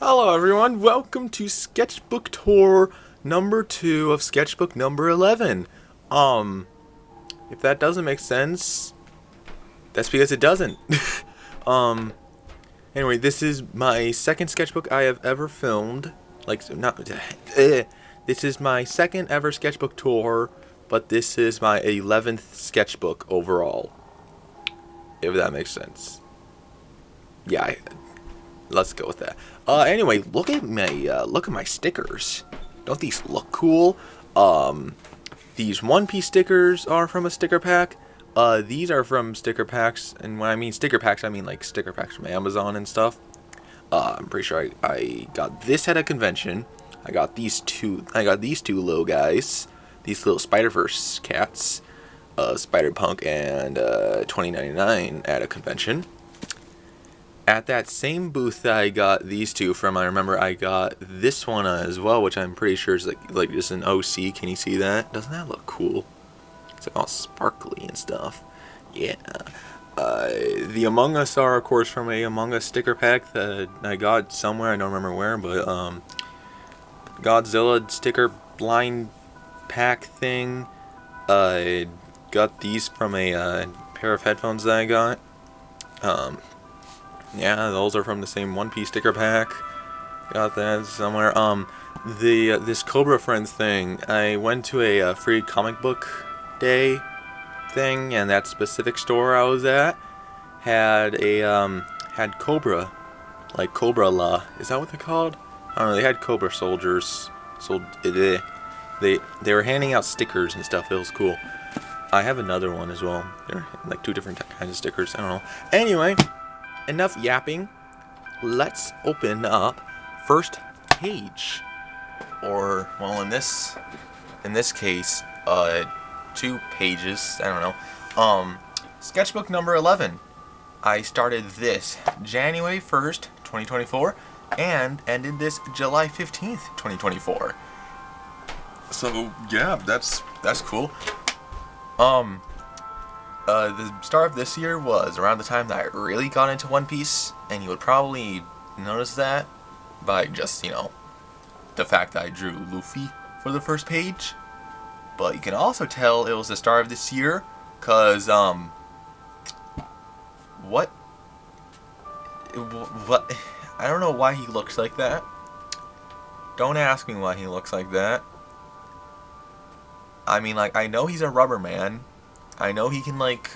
Hello everyone, welcome to Sketchbook Tour number 2 of Sketchbook number 11. If that doesn't make sense, that's because it doesn't. um, anyway, this is my second sketchbook I have ever filmed. This is my second ever sketchbook tour, but this is my 11th sketchbook overall. If that makes sense. Yeah, let's go with that. Anyway, look at my stickers. Don't these look cool? These one-piece stickers are from a sticker pack. These are from sticker packs, and when I mean sticker packs, I mean like sticker packs from Amazon and stuff. I'm pretty sure I got this at a convention. I got these two little guys, these little Spider-Verse cats, Spider-Punk and 2099 at a convention. At that same booth that I got these two from, I remember I got this one as well, which I'm pretty sure is like just an OC. Can you see that? Doesn't that look cool? It's like all sparkly and stuff. Yeah. The Among Us are, of course, from a Among Us sticker pack that I got somewhere. I don't remember where, but Godzilla sticker blind pack thing. I got these from a pair of headphones that I got. Yeah, those are from the same One Piece sticker pack. Got that somewhere. This Cobra Friends thing, I went to a free comic book day thing, and that specific store I was at had had Cobra, like Cobra La. Is that what they're called? I don't know. They had Cobra soldiers. They were handing out stickers and stuff. It was cool. I have another one as well. They're like two different kinds of stickers. I don't know. Anyway. Enough yapping. Let's open up first page, or well, in this case, 2 pages. I don't know. Sketchbook number 11. I started this January 1st, 2024, and ended this July 15th, 2024. So yeah, that's cool. The start of this year was around the time that I really got into One Piece, and you would probably notice that by just, the fact that I drew Luffy for the first page. But you can also tell it was the start of this year, cause, what, I don't know why he looks like that. Don't ask me why he looks like that. I mean, like, I know he's a rubber man. I know he can, like,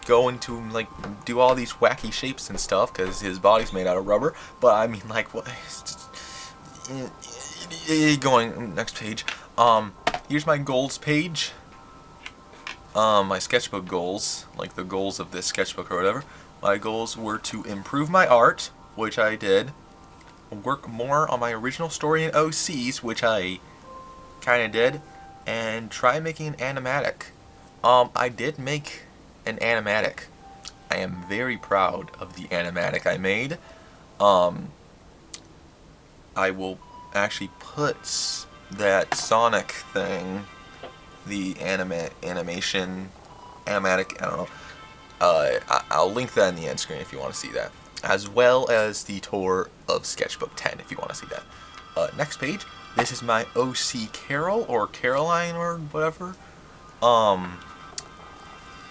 go into, like, do all these wacky shapes and stuff, because his body's made out of rubber, but I mean, like, what, going, next page, here's my goals page, my sketchbook goals, like the goals of this sketchbook or whatever. My goals were to improve my art, which I did, work more on my original story in OCs, which I kinda did, and try making an animatic. I did make an animatic. I am very proud of the animatic I made. I will actually put that Sonic thing, the animation, animatic, I don't know. I'll link that in the end screen if you want to see that. As well as the tour of Sketchbook 10 if you want to see that. Next page, this is my OC Carol, or Caroline, or whatever.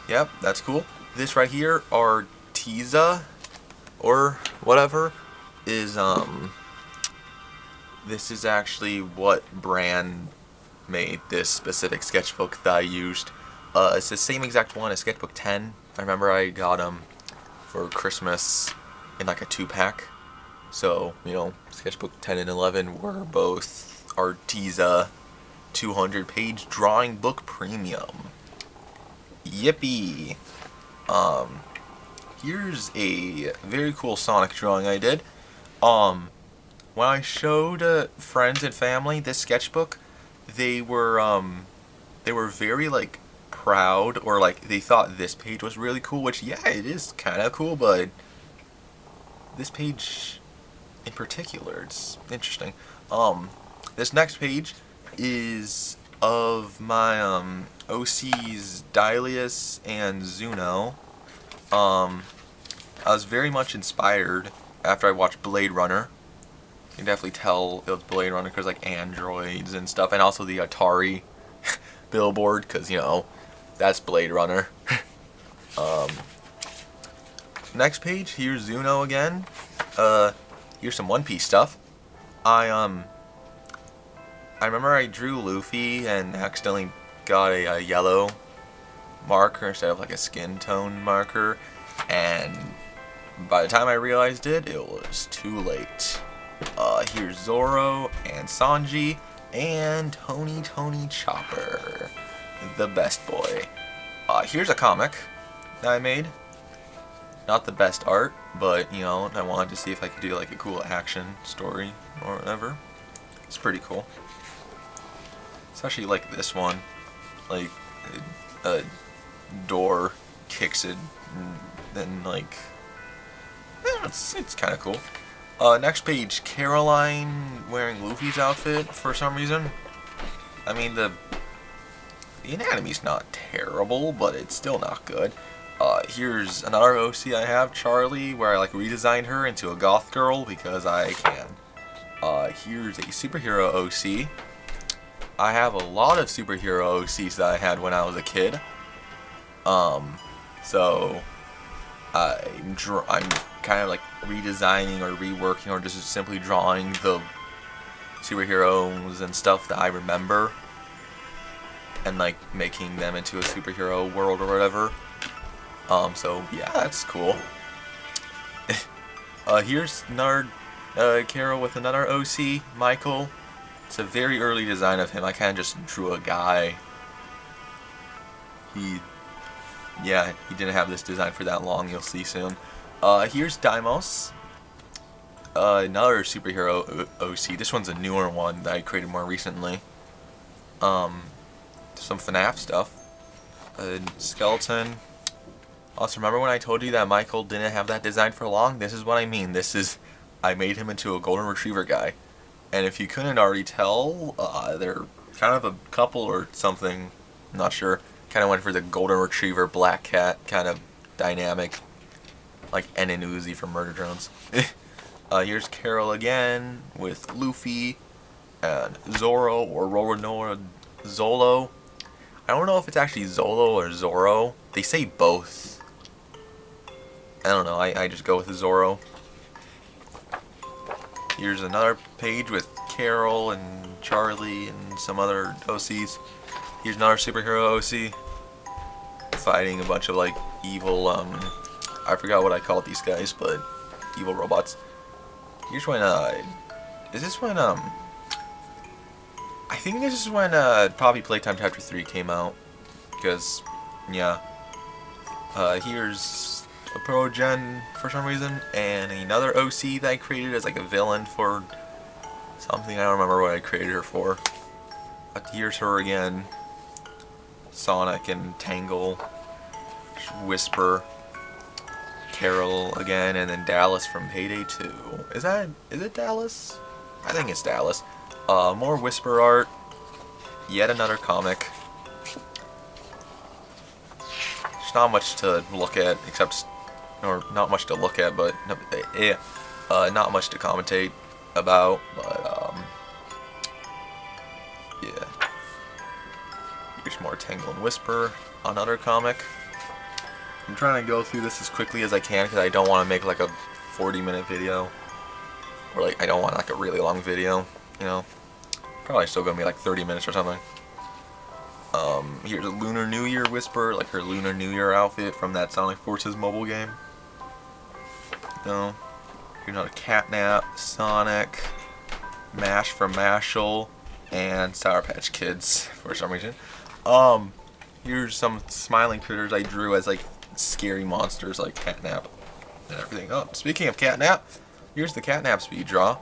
Yep, that's cool. This right here, Arteza, or whatever, is, this is actually what brand made this specific sketchbook that I used. It's the same exact one as Sketchbook 10. I remember I got them for Christmas in like a 2-pack. So, Sketchbook 10 and 11 were both Arteza 200-page drawing book premium. Yippee! Here's a very cool Sonic drawing I did. When I showed friends and family this sketchbook, they were very, like, proud, or, like, they thought this page was really cool, which, yeah, it is kinda cool, but this page in particular, it's interesting. This next page is of my, OC's Dilius and Zuno. I was very much inspired after I watched Blade Runner You can definitely tell it was Blade Runner because like androids and stuff, and also the Atari billboard because you know that's Blade Runner. Next page, here's Zuno again. Here's some One Piece stuff. I remember I drew Luffy and accidentally got a yellow marker instead of like a skin tone marker, and by the time I realized it, it was too late. Here's Zoro and Sanji and Tony Chopper, the best boy. Here's a comic that I made. Not the best art, but you know, I wanted to see if I could do like a cool action story or whatever. It's pretty cool. Especially like this one. Like a door kicks it and then like it's kind of cool. Next page, Caroline wearing Luffy's outfit for some reason. I mean the anatomy's not terrible, but it's still not good. Here's another OC I have, Charlie, where I like redesigned her into a goth girl because I can. Here's a superhero OC. I have a lot of superhero OCs that I had when I was a kid. So I'm kind of like redesigning or reworking or just simply drawing the superheroes and stuff that I remember and like making them into a superhero world or whatever. So yeah, that's cool. Here's another Carol with another OC, Michael. It's a very early design of him. I kind of just drew a guy. He didn't have this design for that long. You'll see soon. Here's Deimos. Another superhero OC. This one's a newer one that I created more recently. Some FNAF stuff. Skeleton. Also, remember when I told you that Michael didn't have that design for long? This is what I mean. I made him into a golden retriever guy. And if you couldn't already tell, they're kind of a couple or something. I'm not sure. Kind of went for the golden retriever black cat kind of dynamic. Like En and Uzi from Murder Drones. Here's Carol again with Luffy and Zoro or Roronoa Zolo. I don't know if it's actually Zolo or Zoro. They say both. I don't know, I just go with Zoro. Here's another page with Carol and Charlie and some other OCs. Here's another superhero OC fighting a bunch of like evil, I forgot what I called these guys, but evil robots. Here's when, is this when, I think this is when, Poppy Playtime Chapter 3 came out, because, yeah. Here's a Pro Gen for some reason, and another OC that I created as like a villain for something. I don't remember what I created her for. But here's her again. Sonic and Tangle, Whisper, Carol again, and then Dallas from Payday 2. Is it Dallas? I think it's Dallas. More Whisper art. Yet another comic. There's not much to look at, except, or not much to look at, but not much to commentate about. But yeah. Here's more Tangle and Whisper, another comic. I'm trying to go through this as quickly as I can because I don't want to make like a 40-minute video, or like I don't want like a really long video, you know. Probably still gonna be like 30 minutes or something. Here's a Lunar New Year Whisper, like her Lunar New Year outfit from that Sonic Forces mobile game. No. Here's another Catnap, Sonic, Mash from Mashal, and Sour Patch Kids for some reason. Here's some smiling critters I drew as like scary monsters like Catnap and everything. Oh, speaking of Catnap, here's the Catnap speed draw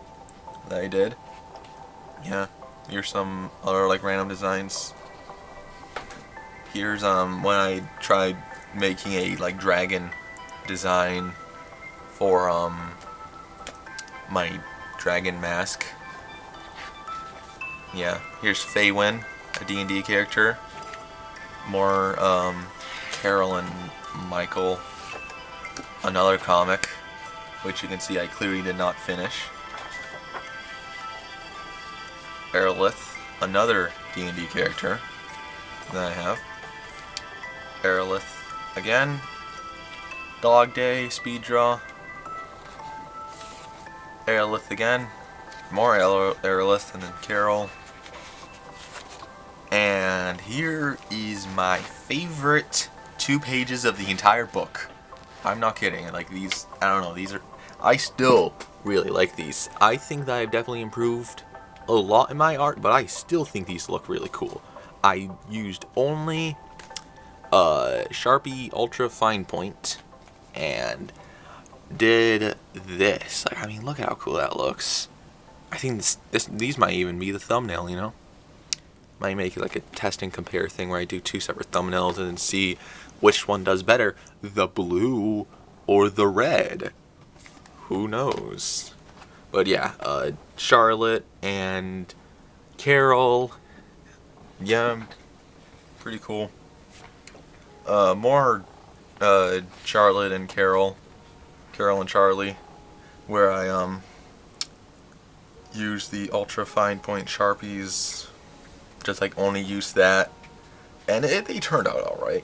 that I did. Yeah, here's some other like random designs. Here's when I tried making a like dragon design for my dragon mask. Yeah, here's Feywin, a D&D character. More Carol and Michael, another comic, which you can see I clearly did not finish. Aerolith, another D&D character that I have. Aerolith again. Dog Day, Speed Draw. Aerolith again. More Aerolith, and then Carol. And here is my favorite 2 pages of the entire book. I'm not kidding. Like these, I don't know, these are, I still really like these. I think that I've definitely improved a lot in my art, but I still think these look really cool. I used only Sharpie Ultra Fine Point and did this. Like, I mean, look at how cool that looks. I think these might even be the thumbnail, you know? Might make it like a test and compare thing where I do 2 separate thumbnails and then see which one does better, the blue or the red. Who knows? But yeah, Charlotte and Carol, yeah, pretty cool. More Charlotte and Carol and Charlie, where I use the ultra fine point Sharpies, just like only use that, and they turned out alright.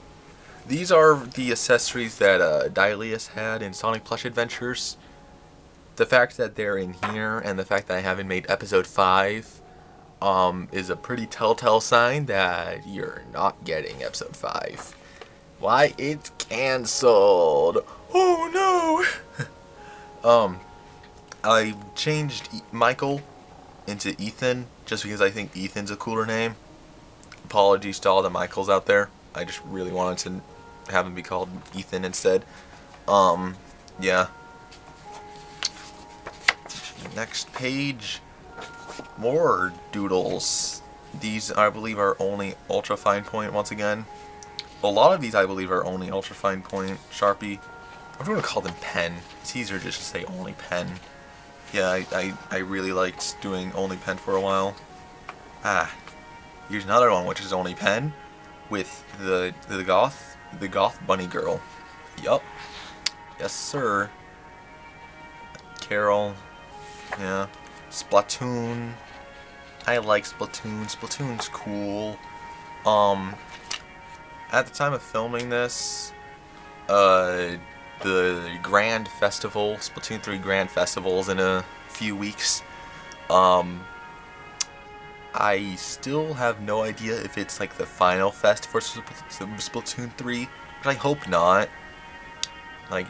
These are the accessories that Dilius had in Sonic Plush Adventures. The fact that they're in here and the fact that I haven't made episode 5 is a pretty telltale sign that you're not getting episode 5. Why? It's cancelled. Oh no! I changed Michael into Ethan just because I think Ethan's a cooler name. Apologies to all the Michaels out there. I just really wanted to have him be called Ethan instead. Yeah. Next page. More doodles. These, I believe, are only ultra fine point once again. A lot of these, I believe, are only ultra fine point Sharpie. I'm going to call them pen. It's easier just to say only pen. Yeah, I really liked doing only pen for a while. Here's another one which is only pen with the goth bunny girl. Yup. Yes, sir. Carol. Yeah. Splatoon. I like Splatoon. Splatoon's cool. At the time of filming this, the Grand Festival, Splatoon 3 Grand Festival is in a few weeks. I still have no idea if it's like the final fest for Splatoon 3, but I hope not. Like,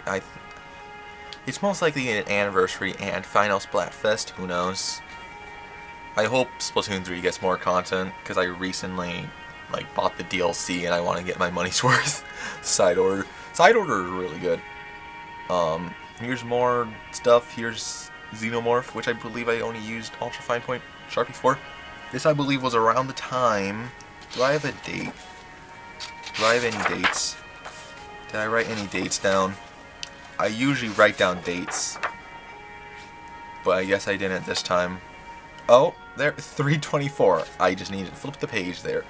it's most likely an anniversary and final Splatfest, who knows. I hope Splatoon 3 gets more content, because I recently like bought the DLC and I want to get my money's worth. Side order is really good. Here's more stuff. Here's Xenomorph, which I believe I only used Ultra Fine Point Sharpie for. This, I believe, was around the time. Do I have a date? Do I have any dates? Did I write any dates down? I usually write down dates, but I guess I didn't this time. Oh, there, 3/24. I just needed to flip the page there.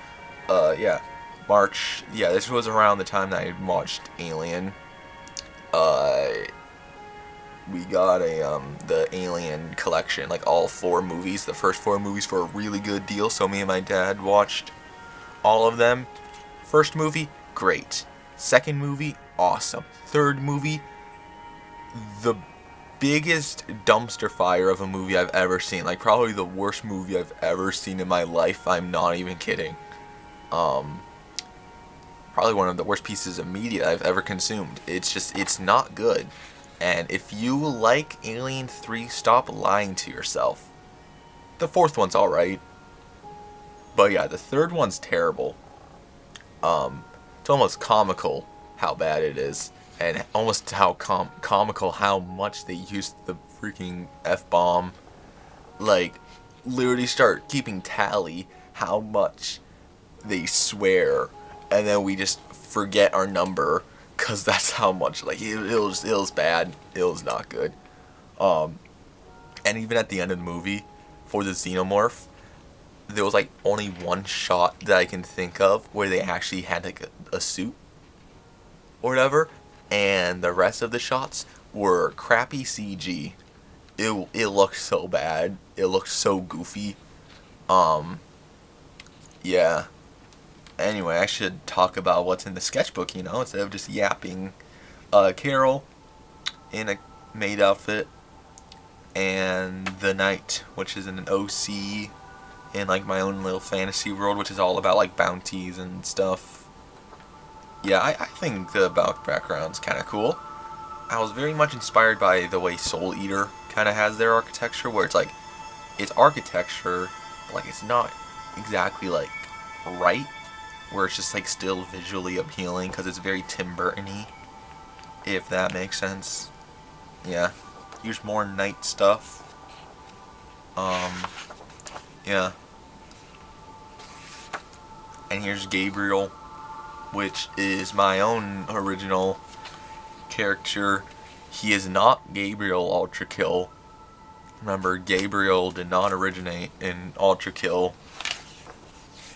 Yeah, March. Yeah, this was around the time that I watched Alien. We got the Alien collection, like all 4 movies, the first 4 movies for a really good deal. So me and my dad watched all of them. First movie, great. Second movie, awesome. Third movie, the biggest dumpster fire of a movie I've ever seen. Like, probably the worst movie I've ever seen in my life. I'm not even kidding. Probably one of the worst pieces of media I've ever consumed. It's not good. And if you like Alien 3, stop lying to yourself. The 4th one's alright. But yeah, the 3rd one's terrible. It's almost comical how bad it is. And almost how comical how much they used the freaking F-bomb. Like, literally start keeping tally how much they swear. And then we just forget our number. Because that's how much, like, it was bad. It was not good. And even at the end of the movie, for the Xenomorph, there was, like, only one shot that I can think of where they actually had, like, a suit or whatever. And the rest of the shots were crappy CG. It looked so bad. It looked so goofy. Um, yeah. Anyway, I should talk about what's in the sketchbook, instead of just yapping. Carol in a maid outfit, and the knight, which is in an OC in like my own little fantasy world, which is all about like bounties and stuff. Yeah, I think the background's kind of cool. I was very much inspired by the way Soul Eater kind of has their architecture, where it's like, it's architecture, but like it's not exactly like right, where it's just like still visually appealing because it's very Tim Burton-y, if that makes sense. Yeah, here's more knight stuff. Yeah. And here's Gabriel, which is my own original character. He is not Gabriel Ultra Kill. Remember, Gabriel did not originate in Ultra Kill.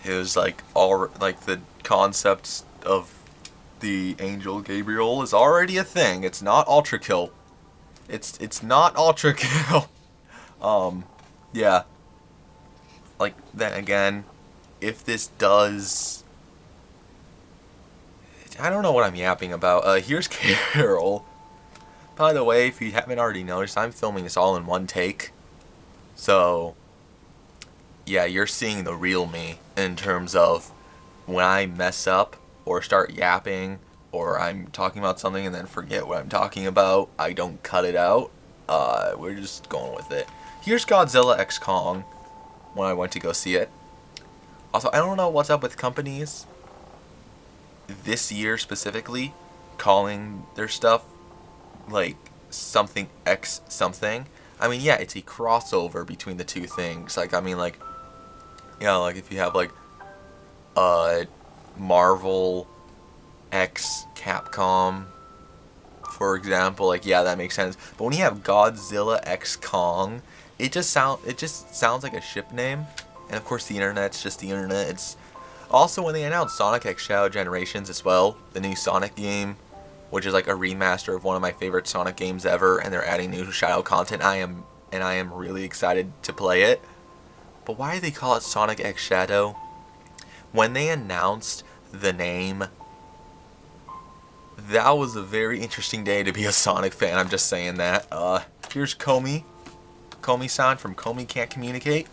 It was like all like the concepts of the angel Gabriel is already a thing. It's not Ultra Kill. It's not Ultra Kill. Yeah. Like, then again, if this does, I don't know what I'm yapping about. Here's Carol. By the way, if you haven't already noticed, I'm filming this all in one take. So, yeah, you're seeing the real me in terms of when I mess up or start yapping or I'm talking about something and then forget what I'm talking about, I don't cut it out. We're just going with it. Here's Godzilla x Kong when I went to go see it. Also, I don't know what's up with companies this year specifically calling their stuff like something X something. I mean, yeah, it's a crossover between the two things. Like, I mean, like, like if you have like Marvel X Capcom, for example, like, yeah, that makes sense. But when you have Godzilla x Kong, it just sounds like a ship name. And of course, the internet's just the internet. It's also when they announced Sonic X Shadow Generations as well, the new Sonic game, which is like a remaster of one of my favorite Sonic games ever, and they're adding new Shadow content. I am really excited to play it. But why do they call it Sonic X Shadow? When they announced the name, that was a very interesting day to be a Sonic fan. I'm just saying that. Here's Comey. Comey-san from Comey Can't Communicate.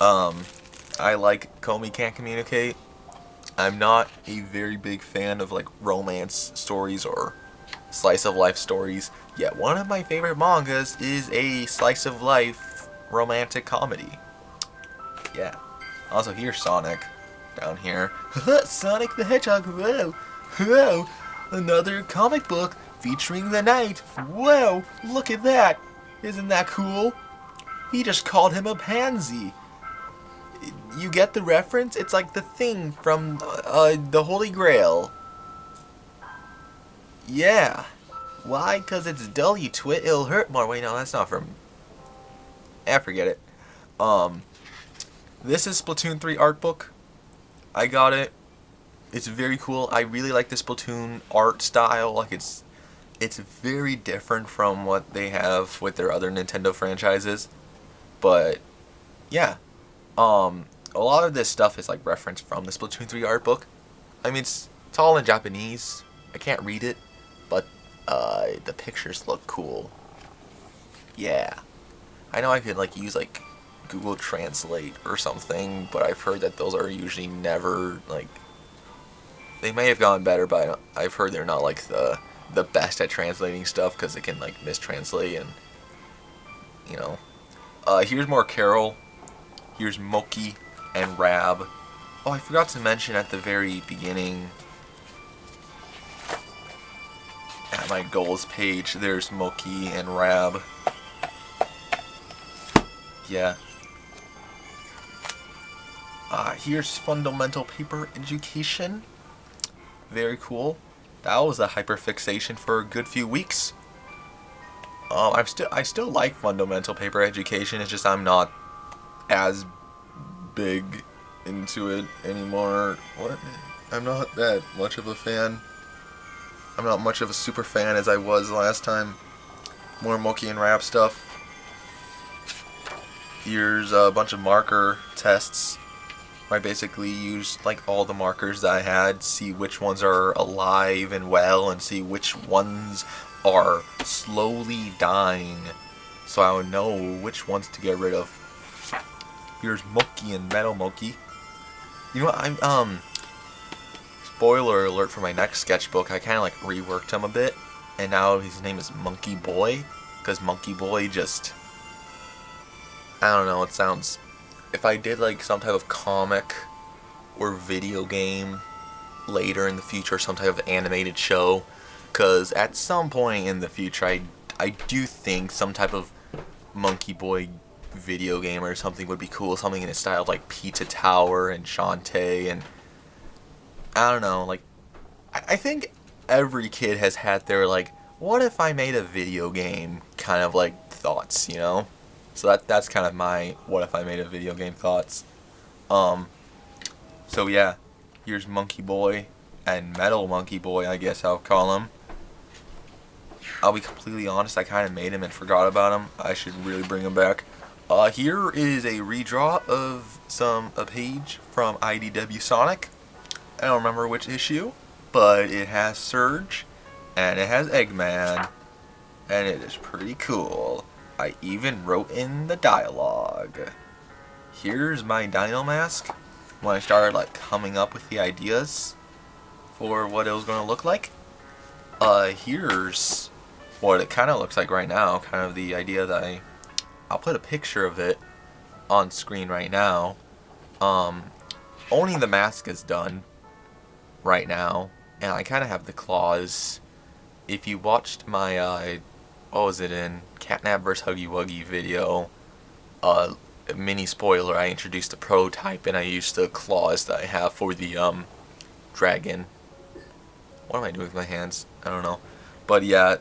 I like Comey Can't Communicate. I'm not a very big fan of like romance stories or slice of life stories. Yet one of my favorite mangas is a slice of life romantic comedy. Yeah. Also, here's Sonic down here. Sonic the Hedgehog. Whoa. Whoa. Another comic book featuring the knight. Whoa. Look at that. Isn't that cool? He just called him a pansy. You get the reference? It's like the thing from the Holy Grail. Yeah. Why? Because it's dull, you twit. It'll hurt more. Wait, no, that's not from... forget it. This is Splatoon 3 art book. I got it. It's very cool. I really like the Splatoon art style. Like, it's very different from what they have with their other Nintendo franchises. But, yeah. A lot of this stuff is like referenced from the Splatoon 3 art book. I mean, it's all in Japanese. I can't read it, but the pictures look cool. Yeah. I know I could like use like Google Translate or something, but I've heard that those are usually never like... They may have gotten better, but I've heard they're not like the best at translating stuff because it can like mistranslate and, here's more Carol. Here's Moki and Rab. Oh, I forgot to mention at the very beginning, at my goals page, there's Moki and Rab. Yeah. Here's Fundamental Paper Education. Very cool. That was a hyperfixation for a good few weeks. I still like Fundamental Paper Education. It's just I'm not as big into it anymore. What? I'm not that much of a fan. I'm not much of a super fan as I was last time. More Moki and Rap stuff. Here's a bunch of marker tests. I basically used like all the markers that I had, see which ones are alive and well, and see which ones are slowly dying, so I would know which ones to get rid of. Here's Monkey and Metal Monkey. You know what, spoiler alert for my next sketchbook, I kind of like reworked him a bit, and now his name is Monkey Boy, because Monkey Boy just, I don't know, it sounds, if I did like some type of comic or video game later in the future, some type of animated show, because at some point in the future I do think some type of Monkey Boy video game or something would be cool, something in the style of like Pizza Tower and Shantae, and I don't know, like I think every kid has had their like, what if I made a video game kind of like thoughts, you know? So that's kind of my what if I made a video game thoughts. So yeah, here's Monkey Boy and Metal Monkey Boy, I guess I'll call him. I'll be completely honest, I kind of made him and forgot about him. I should really bring him back. Here is a redraw of a page from IDW Sonic. I don't remember which issue, but it has Surge, and it has Eggman, and it is pretty cool. I even wrote in the dialogue. Here's my Dino Mask, when I started like coming up with the ideas for what it was going to look like. Here's what it kind of looks like right now, kind of the idea that I'll put a picture of it on screen right now. Only the mask is done right now, and I kind of have the claws. If you watched my, what was it in, Catnap vs. Huggy Wuggy video, mini spoiler, I introduced the prototype and I used the claws that I have for the, dragon. What am I doing with my hands? I don't know. But yeah,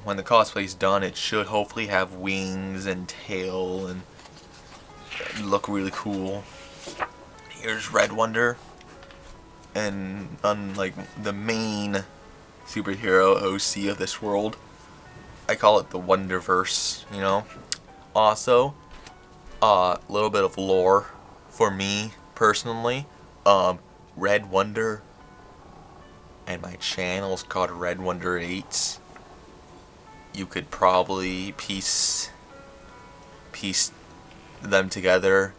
when the cosplay's done, it should hopefully have wings and tail and look really cool. Here's Red Wonder, and unlike the main superhero OC of this world, I call it the Wonderverse, you know. Also, a little bit of lore for me personally. Red Wonder, and my channel is called Red Wonder 8. You could probably piece them together.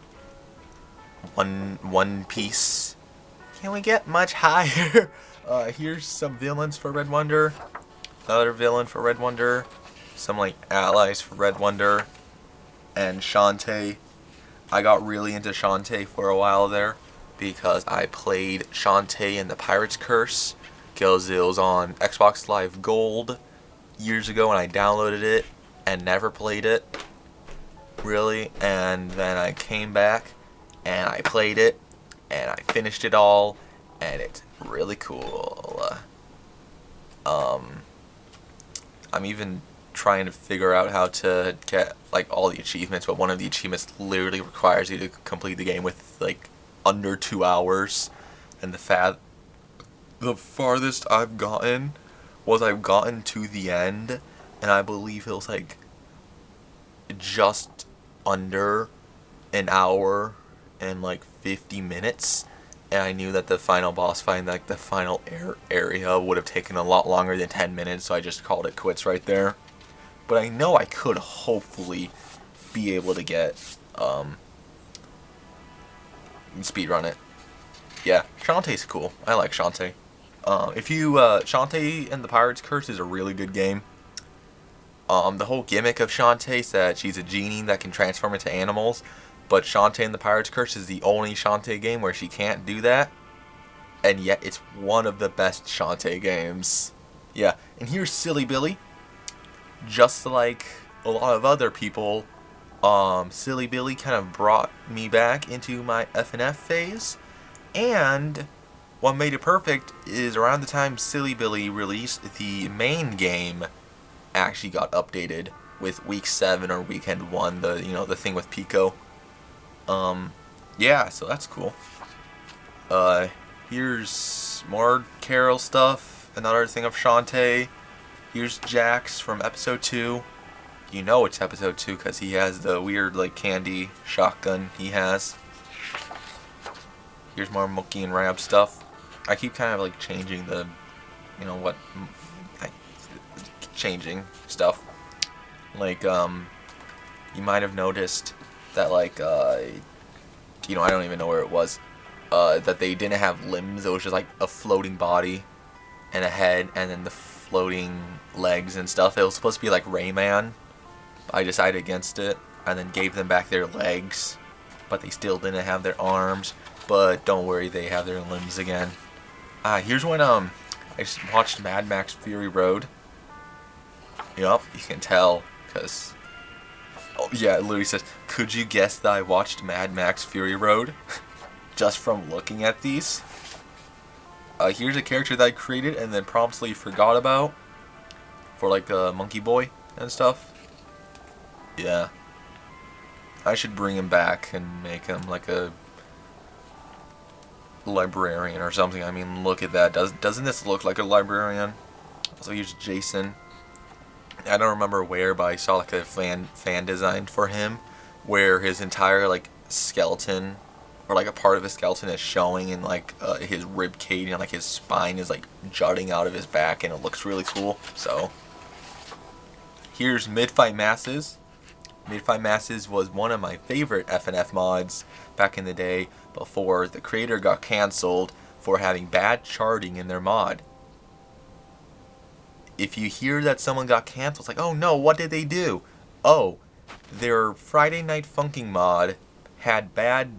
One piece. Can we get much higher? Here's some villains for Red Wonder. Another villain for Red Wonder. Some like allies for Red Wonder. And Shantae. I got really into Shantae for a while there because I played Shantae in the Pirate's Curse, because it was on Xbox Live Gold years ago, and I downloaded it and never played it, really, and then I came back and I played it and I finished it all, and it's really cool. I'm even trying to figure out how to get like all the achievements, but one of the achievements literally requires you to complete the game with like under 2 hours, and the farthest I've gotten was I've gotten to the end, and I believe it was like just under an hour and like 50 minutes, and I knew that the final boss fight, like the final area, would have taken a lot longer than 10 minutes, so I just called it quits right there. But I know I could hopefully be able to get speedrun it. Yeah, Shantae's cool. I like Shantae. Shantae and the Pirate's Curse is a really good game. The whole gimmick of Shantae is that she's a genie that can transform into animals, but Shantae and the Pirate's Curse is the only Shantae game where she can't do that, and yet it's one of the best Shantae games. Yeah, and here's Silly Billy. Just like a lot of other people, Silly Billy kind of brought me back into my FNF phase, and what made it perfect is around the time Silly Billy released, the main game actually got updated with week 7 or weekend 1, the thing with Pico. Yeah, so that's cool. Here's more Carol stuff, another thing of Shantae. Here's Jax from episode 2. you know it's episode 2 because he has the weird like candy shotgun he has. Here's more Mookie and Rab stuff. I keep kind of like changing the, you know what, changing stuff. Like you might have noticed that like you know, I don't even know where it was. That they didn't have limbs. It was just like a floating body and a head, and then the floating legs and stuff. It was supposed to be like Rayman. I decided against it and then gave them back their legs, but they still didn't have their arms. But don't worry, they have their limbs again. Here's when I watched Mad Max Fury Road. Yup, you can tell, cause yeah, it literally says, "Could you guess that I watched Mad Max Fury Road?" Just from looking at these. Here's a character that I created and then promptly forgot about for like Monkey Boy and stuff. Yeah, I should bring him back and make him like a librarian or something. I mean, look at that. Doesn't this look like a librarian? So here's Jason. I don't remember where, but I saw like a fan design for him where his entire like skeleton, or like a part of his skeleton, is showing, and like his rib cage and like his spine is like jutting out of his back, and it looks really cool. So here's Mid-Fight Masses. Mid-Fight Masses was one of my favorite FNF mods back in the day before the creator got cancelled for having bad charting in their mod. If you hear that someone got cancelled, it's like, oh no, what did they do? Oh, their Friday Night Funkin' mod had bad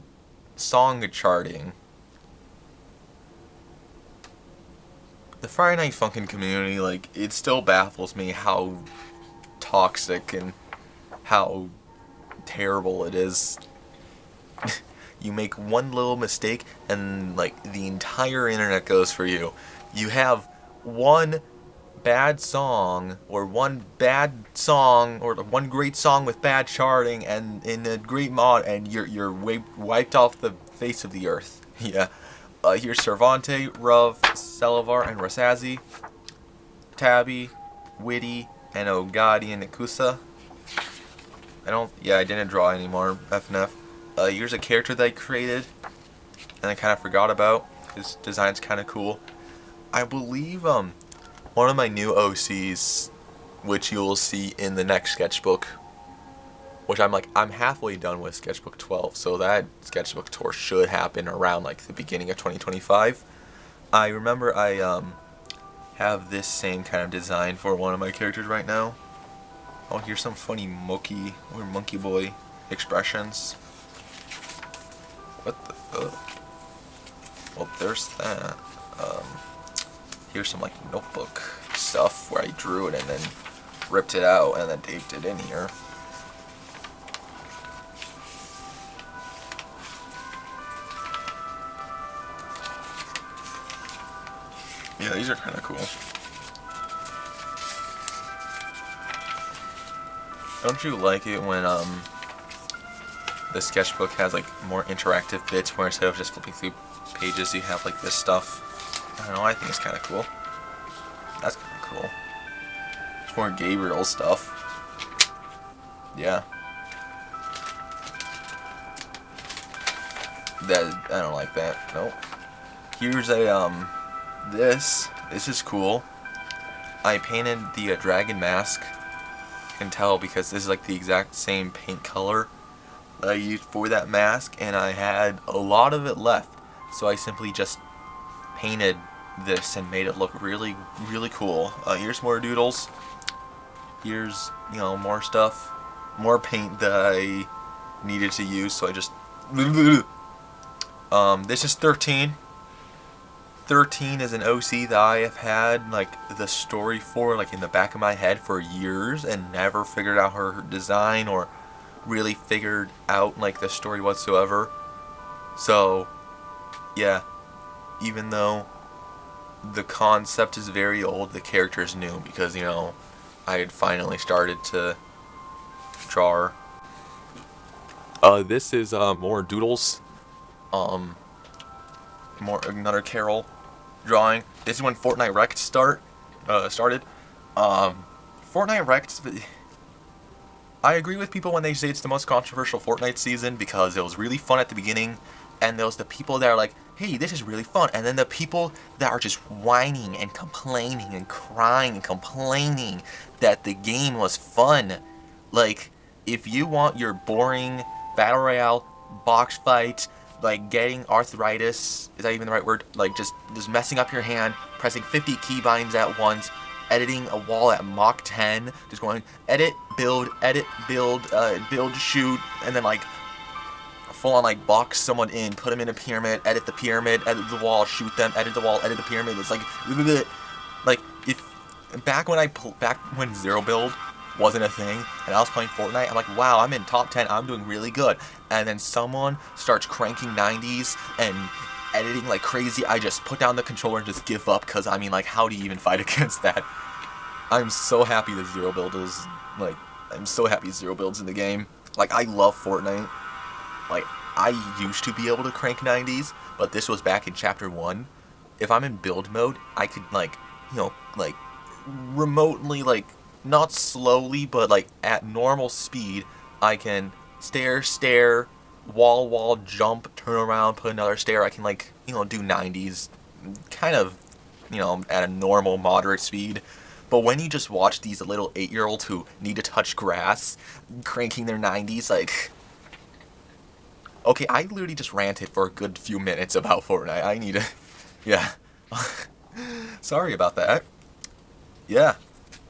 song charting. The Friday Night Funkin' community, like, it still baffles me how toxic and how terrible it is. You make one little mistake and like the entire internet goes for you. You have one bad song or one great song with bad charting and in a great mod, and you're wiped off the face of the earth. Yeah. Here's Cervante, Ruv, Selivar, and Rasazi, Tabby, Witty, and Ogadi and Ikusa. I didn't draw anymore, FNF. Here's a character that I created and I kind of forgot about. His design's kind of cool. I believe one of my new OCs, which you'll see in the next sketchbook, which I'm halfway done with Sketchbook 12, so that Sketchbook Tour should happen around like the beginning of 2025. I remember I have this same kind of design for one of my characters right now. Oh, here's some funny Mookie or Monkey Boy expressions. What the? Well, there's that. Here's some like notebook stuff where I drew it and then ripped it out and then taped it in here. Yeah, these are kind of cool. Don't you like it when the sketchbook has like more interactive bits where instead of just flipping through pages you have like this stuff? I don't know, I think it's kind of cool. That's kind of cool. It's more Gabriel stuff. Yeah. I don't like that. Nope. Here's a this is cool. I painted the dragon mask. You can tell because this is like the exact same paint color I used for that mask, and I had a lot of it left, so I simply just painted this and made it look really, really cool. Here's more doodles. Here's, you know, more stuff, more paint that I needed to use, so I just this is 13. 13 is an OC that I have had like the story for like in the back of my head for years and never figured out her design or really figured out like the story whatsoever. So yeah, even though the concept is very old, the character is new because, you know, I had finally started to draw her. This is more doodles. More another Carol drawing. This is when Fortnite Wrecked started. Fortnite Wrecked, I agree with people when they say it's the most controversial Fortnite season because it was really fun at the beginning, and there was the people that are like, hey, this is really fun, and then the people that are just whining and complaining and crying and complaining that the game was fun. Like, if you want your boring battle royale box fight, like getting arthritis, is that even the right word? Like just messing up your hand, pressing 50 keybinds at once, editing a wall at Mach 10, just going edit, build, build, shoot, and then like full on like box someone in, put them in a pyramid, edit the wall, shoot them, edit the wall, edit the pyramid. It's like if back when zero build wasn't a thing and I was playing Fortnite, I'm like, wow, I'm in top 10, I'm doing really good. And then someone starts cranking 90s and editing like crazy. I just put down the controller and just give up, because I mean, like, how do you even fight against that? I'm so happy that zero build is like, I'm so happy zero build's in the game. Like, I love Fortnite. Like, I used to be able to crank 90s, but this was back in chapter 1. If I'm in build mode, I could like, you know, like remotely, like not slowly, but like at normal speed, I can stair, wall, jump, turn around, put another stair. I can, like, you know, do 90s, kind of, you know, at a normal, moderate speed. But when you just watch these little 8-year-olds who need to touch grass, cranking their 90s, like, okay, I literally just ranted for a good few minutes about Fortnite. I need to, yeah. Sorry about that. Yeah.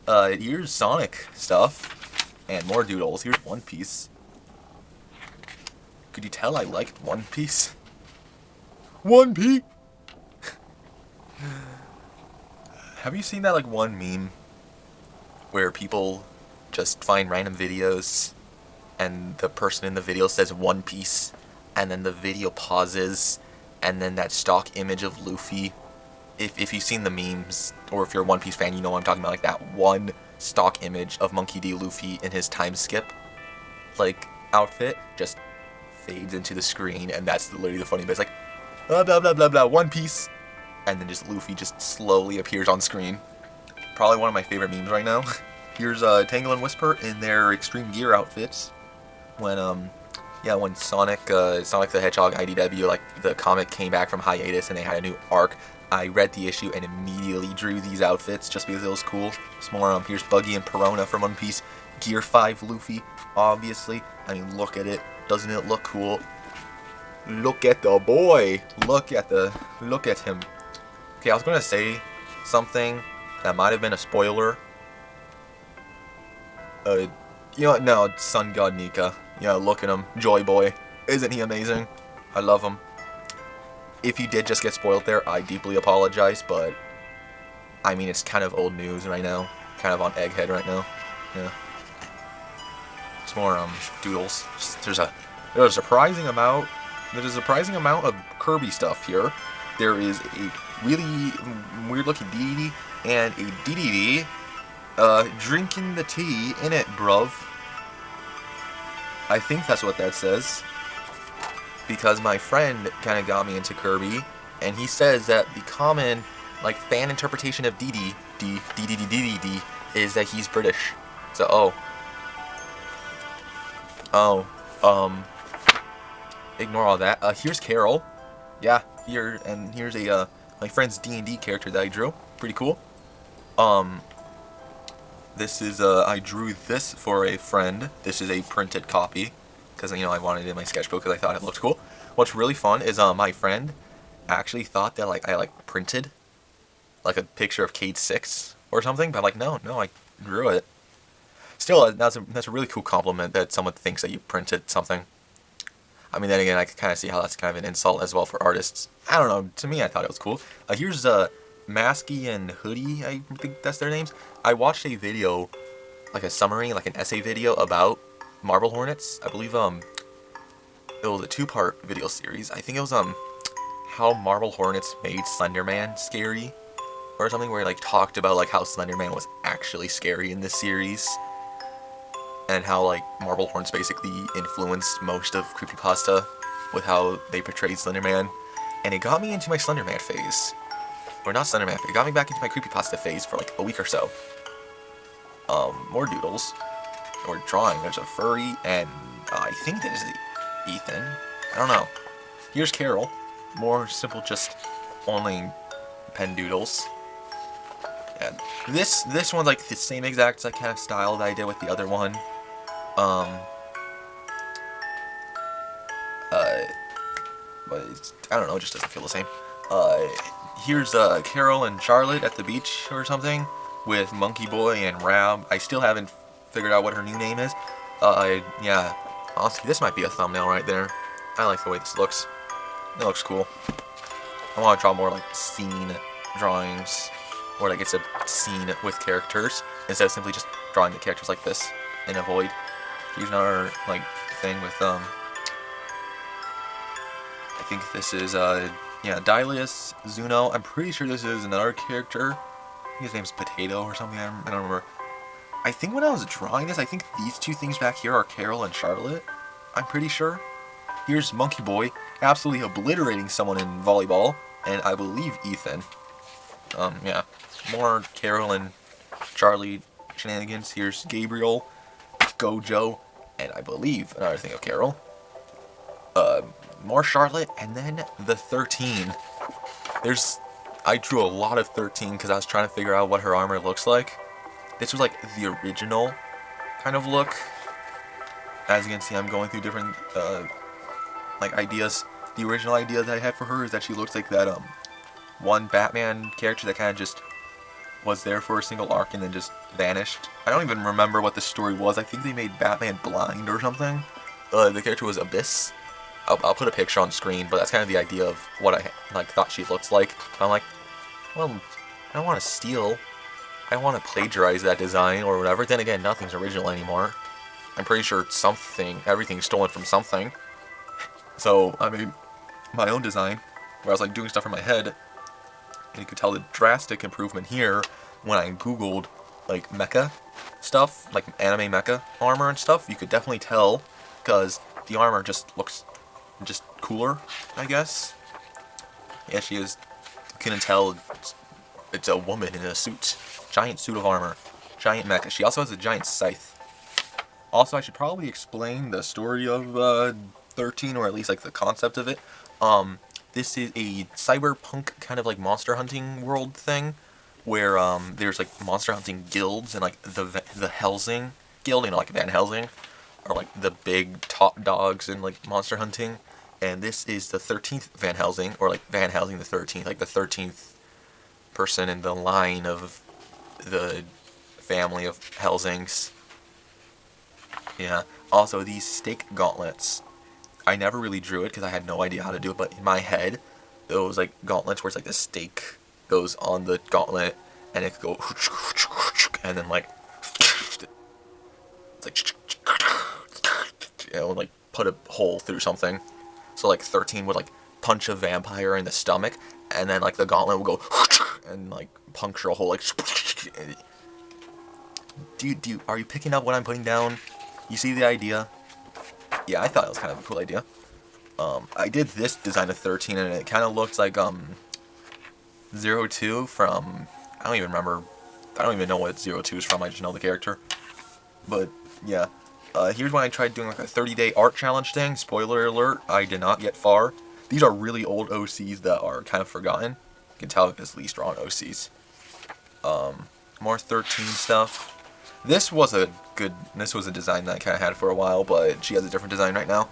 Here's Sonic stuff, and more doodles. Here's One Piece. Could you tell I liked One Piece? One Piece! Have you seen that, like, one meme where people just find random videos and the person in the video says One Piece, and then the video pauses, and then that stock image of Luffy, if you've seen the memes, or if you're a One Piece fan, you know what I'm talking about, like that one stock image of Monkey D. Luffy in his time skip, like, outfit, just fades into the screen, and that's literally the funny bit. It's like, blah, blah, blah, blah, blah, One Piece, and then just Luffy just slowly appears on screen. Probably one of my favorite memes right now. Here's Tangle and Whisper in their Extreme Gear outfits. When Sonic the Hedgehog IDW, like, the comic came back from hiatus and they had a new arc, I read the issue and immediately drew these outfits just because it was cool. Some more, here's Buggy and Perona from One Piece. Gear 5 Luffy, obviously. I mean, look at it. Doesn't it look cool? Look at the boy. Look at him. Okay, I was gonna say something that might have been a spoiler. You know what? No, it's Sun God Nika. Yeah, look at him. Joy Boy. Isn't he amazing? I love him. If you did just get spoiled there, I deeply apologize, but I mean, it's kind of old news right now. Kind of on Egghead right now. Yeah. Some more doodles. There's a surprising amount of Kirby stuff here. There is a really weird looking DDD and a DDD drinking the tea in it, bruv. I think that's what that says, because my friend kind of got me into Kirby, and he says that the common, like, fan interpretation of DD is that he's British. So, ignore all that. Here's Carol. Yeah, here's a, my friend's D&D character that I drew. Pretty cool. This is, I drew this for a friend. This is a printed copy, because, you know, I wanted it in my sketchbook because I thought it looked cool. What's really fun is, my friend actually thought that, like, I, like, printed, like, a picture of Cade 6 or something, but I'm like, no, I drew it. Still, that's a really cool compliment that someone thinks that you printed something. I mean, then again, I can kind of see how that's kind of an insult as well for artists. I don't know, to me, I thought it was cool. Here's, Masky and Hoodie, I think that's their names. I watched a video, like a summary, like an essay video about Marble Hornets. I believe, it was a 2-part video series. I think it was, how Marble Hornets made Slenderman scary, or something, where it, like, talked about, like, how Slenderman was actually scary in this series, and how, like, Marble Hornets basically influenced most of creepypasta with how they portrayed Slenderman, and it got me into my Slenderman phase. Or not Slenderman, it got me back into my creepypasta phase for like a week or so. More doodles. or drawing. There's a furry, and I think this is Ethan. I don't know. Here's Carol. More simple, just only pen doodles. And this one's like the same exact like kind of style that I did with the other one. But I don't know, it just doesn't feel the same. Here's Carol and Charlotte at the beach or something with Monkey Boy and Rab. I still haven't figured out what her new name is. Yeah, honestly, this might be a thumbnail right there. I like the way this looks. It looks cool. I want to draw more like scene drawings, where like it's a scene with characters instead of simply just drawing the characters like this in a void. Here's another like thing with I think this is yeah, Dilius Zuno. I'm pretty sure this is another character. I think his name's Potato or something. I don't remember. I think when I was drawing this, I think these two things back here are Carol and Charlotte. I'm pretty sure. Here's Monkey Boy absolutely obliterating someone in volleyball, and I believe Ethan. Yeah, more Carol and Charlie shenanigans. Here's Gabriel, Gojo, and I believe another thing of Carol. More Charlotte, and then the 13. I drew a lot of 13 because I was trying to figure out what her armor looks like. This was like the original kind of look. As you can see, I'm going through different like ideas. The original idea that I had for her is that she looks like that one Batman character that kind of just was there for a single arc and then just vanished. I don't even remember what the story was. I think they made Batman blind or something. The character was Abyss. I'll put a picture on screen, but that's kind of the idea of what I like thought she looks like. But I'm like, well, I don't want to steal. I don't want to plagiarize that design or whatever. Then again, nothing's original anymore. I'm pretty sure everything's stolen from something. So I made my own design where I was like doing stuff in my head, and you could tell the drastic improvement here when I googled like mecha stuff, like anime mecha armor and stuff. You could definitely tell because the armor just looks just cooler, I guess. Yeah, she is. You couldn't tell it's a woman in a suit, giant suit of armor, giant mecha. She also has a giant scythe. Also, I should probably explain the story of 13, or at least like the concept of it. This is a cyberpunk kind of like monster hunting world thing, where there's like monster hunting guilds and like the Helsing guild, you know, like Van Helsing, are like the big top dogs in like monster hunting. And this is the 13th Van Helsing, or like Van Helsing the 13th, like the 13th person in the line of the family of Helsings. Yeah. Also, these stake gauntlets. I never really drew it because I had no idea how to do it, but in my head, those like gauntlets where it's like the stake goes on the gauntlet, and it could go, and then like, it's like, you know, like put a hole through something. So like 13 would like punch a vampire in the stomach, and then like the gauntlet would go and like puncture a hole. Like, are you picking up what I'm putting down? You see the idea? Yeah, I thought it was kind of a cool idea. I did this design of 13, and it kind of looked like 02 from, I don't even remember. I don't even know what 02 is from. I just know the character. But yeah. Here's when I tried doing like a 30-day art challenge thing. Spoiler alert, I did not get far. These are really old OCs that are kind of forgotten. You can tell because Lee's drawn OCs. More 13 stuff. This was a design that I kind of had for a while, but she has a different design right now.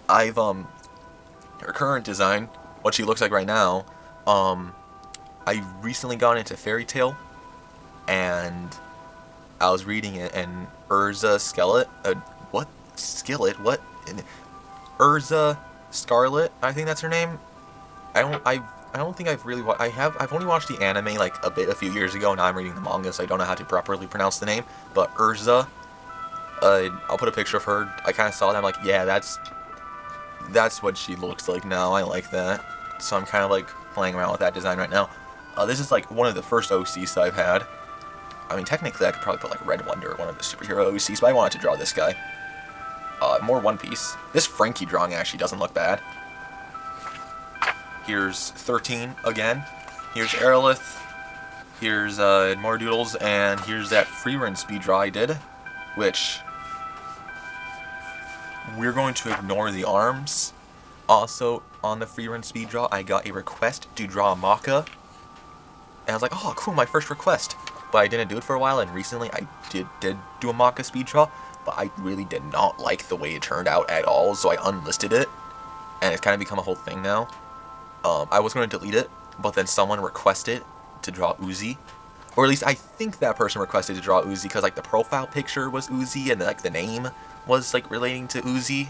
Her current design, what she looks like right now, I recently got into Fairy Tail, and I was reading it, and Urza Skillet, Urza Scarlet, I think that's her name. I don't think I've really I've only watched the anime like a few years ago. Now I'm reading the manga, so I don't know how to properly pronounce the name. But Urza, I'll put a picture of her. I kind of saw that. I'm like, yeah, that's what she looks like now. I like that. So I'm kind of like playing around with that design right now. This is like one of the first OCs that I've had. I mean, technically I could probably put like Red Wonder, one of the superhero OCs, but I wanted to draw this guy. More One Piece. This Frankie drawing actually doesn't look bad. Here's 13 again. Here's Aerolith. Here's more doodles, and here's that Freerun speed draw I did, which we're going to ignore the arms. Also, on the free run speed draw, I got a request to draw a Maka. And I was like, oh, cool, my first request. But I didn't do it for a while, and recently I did do a Maka speed draw, but I really did not like the way it turned out at all, so I unlisted it, and it's kind of become a whole thing now. I was going to delete it, but then someone requested to draw Uzi. Or at least I think that person requested to draw Uzi, because like the profile picture was Uzi, and like the name was like relating to Uzi.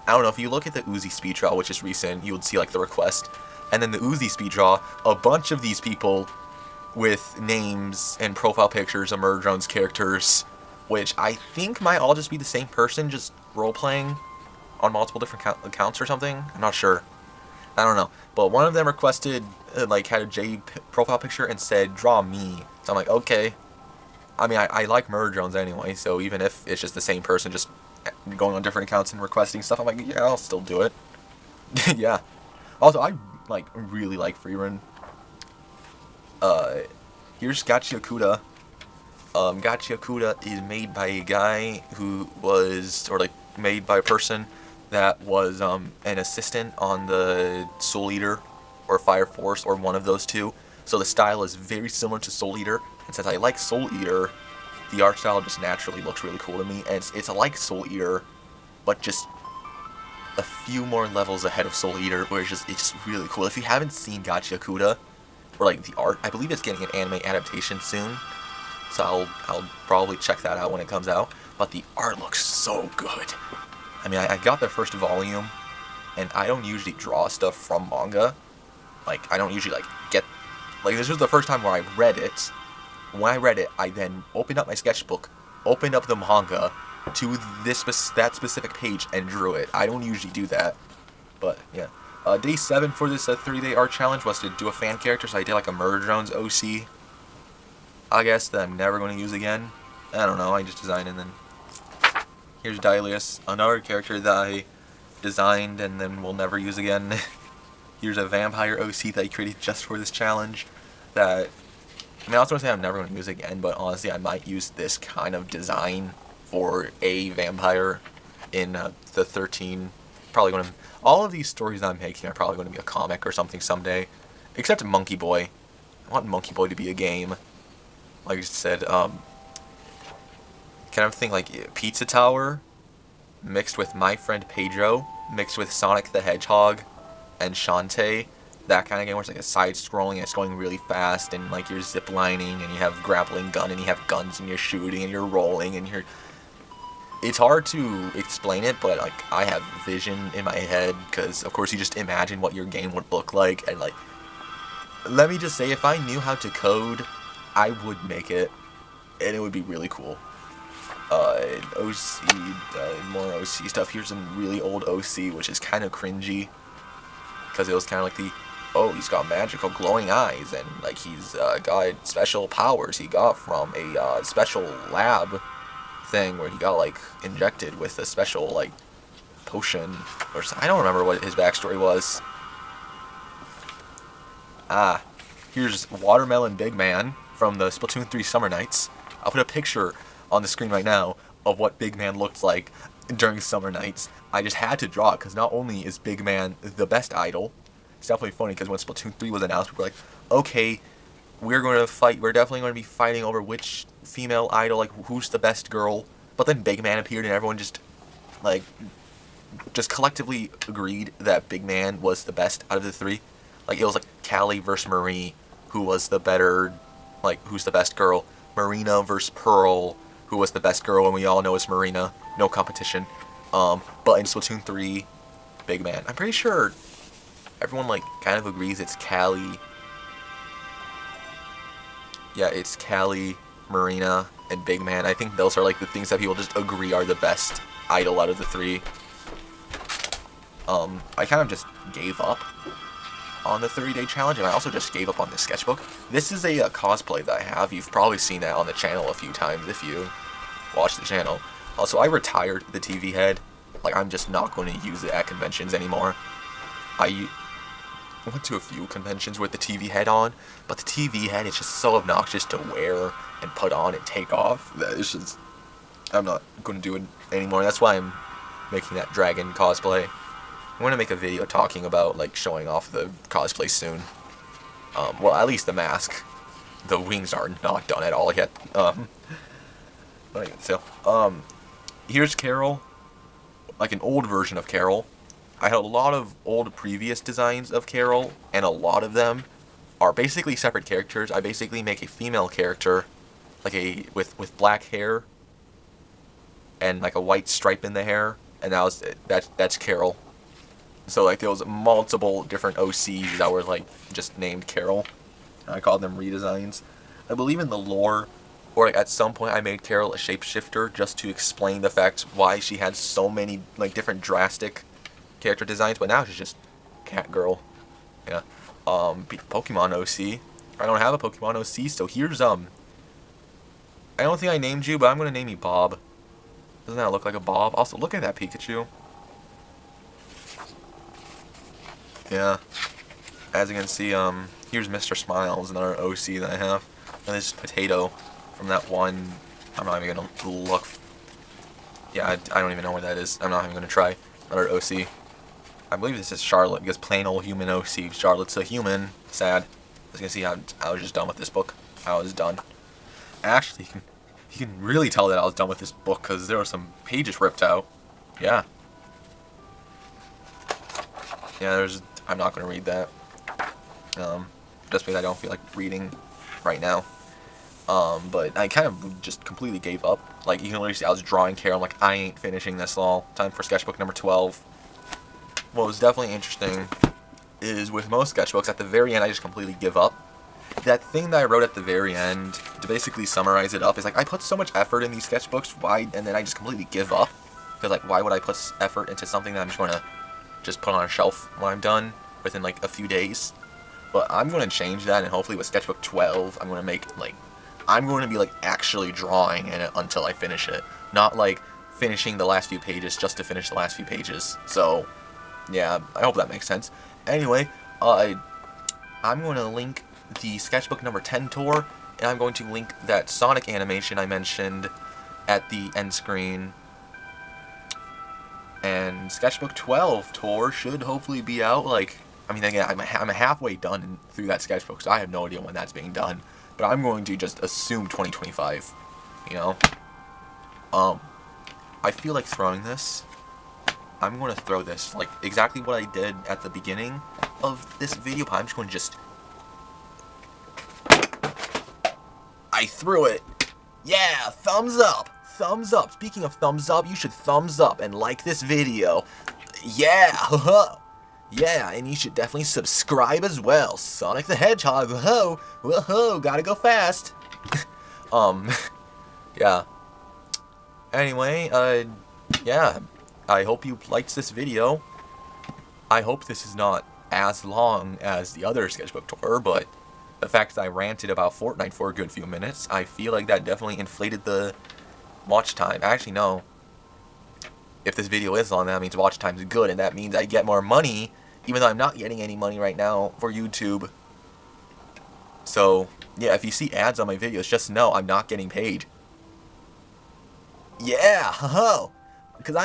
I don't know, if you look at the Uzi speed draw, which is recent, you would see like the request. And then the Uzi speed draw, a bunch of these people with names and profile pictures of Murder Drones characters, which I think might all just be the same person, just role-playing on multiple different accounts or something. I'm not sure. I don't know. But one of them requested, like, had a J profile picture and said, draw me. So I'm like, okay. I mean, I like Murder Drones anyway, so even if it's just the same person just going on different accounts and requesting stuff, I'm like, yeah, I'll still do it. Yeah. Also, I really like Freerun. Here's Gachiakuda. Gachiakuda is made by a guy who was, or like made by a person that was an assistant on the Soul Eater or Fire Force or one of those two. So the style is very similar to Soul Eater. And since I like Soul Eater, the art style just naturally looks really cool to me. And it's like Soul Eater, but just a few more levels ahead of Soul Eater, where it's just really cool. If you haven't seen Gachiakuda, or like the art, I believe it's getting an anime adaptation soon, so I'll probably check that out when it comes out. But the art looks so good. I mean, I got the first volume, and I don't usually draw stuff from manga. Like, I don't usually get, this was the first time where I read it. When I read it, I then opened up my sketchbook, opened up the manga to that specific page and drew it. I don't usually do that, but yeah. Day 7 for this 3-day art challenge was to do a fan character, so I did like a Murder Drones OC, I guess, that I'm never going to use again. I don't know, I just designed, and then here's Dilius, another character that I designed and then will never use again. Here's a vampire OC that I created just for this challenge that, I mean, I was going to say I'm never going to use again, but honestly I might use this kind of design for a vampire in the 13. Probably going to, all of these stories I'm making are probably going to be a comic or something someday, except Monkey Boy. I want Monkey Boy to be a game. Like I said, kind of thing like Pizza Tower mixed with My Friend Pedro, mixed with Sonic the Hedgehog and Shantae. That kind of game where it's like a side-scrolling and it's going really fast, and like you're zip-lining and you have grappling gun and you have guns and you're shooting and you're rolling and you're... It's hard to explain it, but like I have vision in my head, because of course you just imagine what your game would look like, and like, let me just say, if I knew how to code, I would make it, and it would be really cool. OC, more OC stuff. Here's some really old OC, which is kind of cringy, because it was kind of like the, oh, he's got magical glowing eyes, and like he's got special powers he got from a special lab thing where he got like injected with a special like potion or something. I don't remember what his backstory was. Here's Watermelon Big Man from the Splatoon 3 Summer Nights. I'll put a picture on the screen right now of what Big Man looked like during Summer Nights. I just had to draw it because not only is Big Man the best idol, it's definitely funny because when Splatoon 3 was announced, people were like, okay, we're definitely going to be fighting over which female idol, like who's the best girl. But then Big Man appeared and everyone just collectively agreed that Big Man was the best out of the three. Like it was like Callie versus Marie, who was the better, like who's the best girl. Marina versus Pearl, who was the best girl, and we all know it's Marina. No competition. But in Splatoon 3, Big Man. I'm pretty sure everyone like kind of agrees it's Callie. Yeah, it's Callie, Marina, and Big Man. I think those are like the things that people just agree are the best idol out of the three. I kind of just gave up on the 30-day challenge, and I also just gave up on the sketchbook. This is a cosplay that I have. You've probably seen that on the channel a few times if you watch the channel. Also, I retired the TV head. Like, I'm just not going to use it at conventions anymore. I went to a few conventions with the TV head on, but the TV head is just so obnoxious to wear and put on and take off that it's just, I'm not going to do it anymore. That's why I'm making that dragon cosplay. I'm gonna make a video talking about like showing off the cosplay soon. Well, at least the mask. The wings are not done at all yet. Here's Carol, like an old version of Carol. I had a lot of old previous designs of Carol, and a lot of them are basically separate characters. I basically make a female character, like with black hair and like a white stripe in the hair, and that's Carol. So like there was multiple different OCs that were like just named Carol. I called them redesigns. I believe in the lore, or like at some point I made Carol a shapeshifter just to explain the fact why she had so many like different drastic character designs, but now she's just cat girl. Yeah. Pokemon OC. I don't have a Pokemon OC, so here's I don't think I named you, but I'm gonna name you Bob. Doesn't that look like a Bob? Also, look at that Pikachu. Yeah. As you can see, here's Mr. Smiles, another OC that I have. And this is Potato from that one. I'm not even gonna look. Yeah, I don't even know where that is. I'm not even gonna try. Another OC. I believe this is Charlotte, because plain old human OC. Charlotte's a human. Sad. As you can see, I was just done with this book. I was done. Actually, you can really tell that I was done with this book, because there were some pages ripped out. Yeah. Yeah, I'm not going to read that. Just because I don't feel like reading right now. But I kind of just completely gave up. Like, you can literally see I was drawing Carol. I'm like, I ain't finishing this all. Time for sketchbook number 12. What was definitely interesting is with most sketchbooks, at the very end, I just completely give up. That thing that I wrote at the very end, to basically summarize it up, is like, I put so much effort in these sketchbooks, why, and then I just completely give up. Because, like, why would I put effort into something that I'm just going to just put on a shelf when I'm done within, like, a few days? But I'm going to change that, and hopefully with sketchbook 12, I'm going to make, like, I'm going to be, like, actually drawing in it until I finish it. Not, like, finishing the last few pages just to finish the last few pages. So, yeah, I hope that makes sense. Anyway, I'm going to link the sketchbook number 10 tour, and I'm going to link that Sonic animation I mentioned at the end screen. And sketchbook 12 tour should hopefully be out, like, I mean, again, I'm halfway done through that sketchbook, so I have no idea when that's being done. But I'm going to just assume 2025, you know? I feel like throwing this. I'm going to throw this, like, exactly what I did at the beginning of this video, but I'm just going to just... I threw it! Yeah, thumbs up! Thumbs up! Speaking of thumbs up, you should thumbs up and like this video. Yeah, haha! Yeah, and you should definitely subscribe as well. Sonic the Hedgehog, whoa, whoa, gotta go fast. Yeah. Anyway, yeah. I hope you liked this video. I hope this is not as long as the other sketchbook tour, but the fact that I ranted about Fortnite for a good few minutes, I feel like that definitely inflated the watch time. Actually, no. If this video is long, that means watch time is good, and that means I get more money, even though I'm not getting any money right now for YouTube. So, yeah, if you see ads on my videos, just know I'm not getting paid. Yeah, ho-ho! Because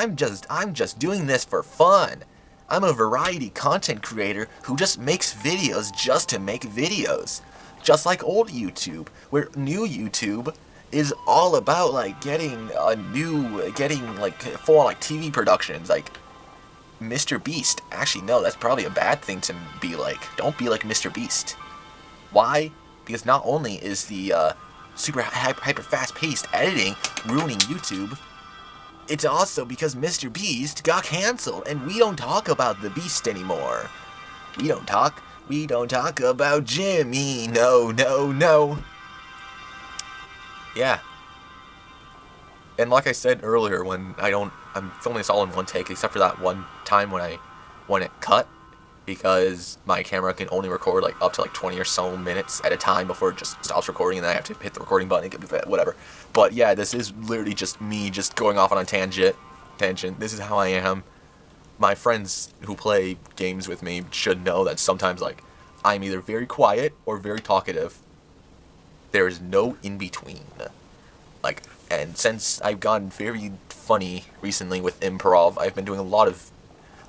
I'm just doing this for fun. I'm a variety content creator who just makes videos just to make videos. Just like old YouTube, where new YouTube is all about like getting like full like TV productions, like Mr. Beast. Actually, no, that's probably a bad thing to be like. Don't be like Mr. Beast. Why? Because not only is the super hyper fast-paced editing ruining YouTube, it's also because Mr. Beast got canceled, and we don't talk about the Beast anymore. We don't talk about Jimmy. No, no, no. Yeah. And like I said earlier, when I'm filming this all in one take, except for that one time when it cut, because my camera can only record like up to like 20 or so minutes at a time before it just stops recording, and then I have to hit the recording button and whatever. But yeah, this is literally just me just going off on a tangent. This is how I am. My friends who play games with me should know that sometimes like I'm either very quiet or very talkative. There is no in between. Like, and since I've gotten very funny recently with improv. I've been doing a lot of,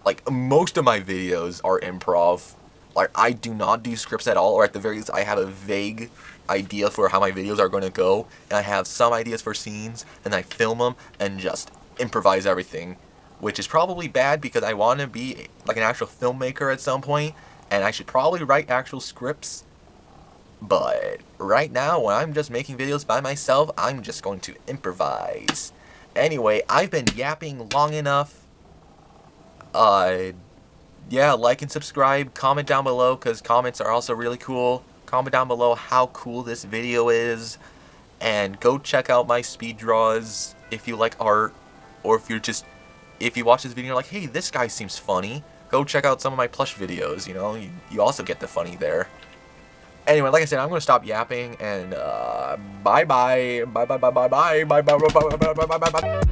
like, most of my videos are improv. Like, I do not do scripts at all, or at the very least, I have a vague idea for how my videos are going to go, and I have some ideas for scenes, and I film them, and just improvise everything, which is probably bad because I want to be, like, an actual filmmaker at some point, and I should probably write actual scripts, but right now, when I'm just making videos by myself, I'm just going to improvise. Anyway, I've been yapping long enough. Yeah, like and subscribe, comment down below, because comments are also really cool. Comment down below how cool this video is, and go check out my speed draws if you like art, or if you watch this video and you're like, hey, this guy seems funny, go check out some of my plush videos, you know, you also get the funny there. Anyway, like I said, I'm going to stop yapping, and bye-bye, bye-bye, bye-bye, bye-bye, bye-bye, bye-bye, bye-bye, bye-bye.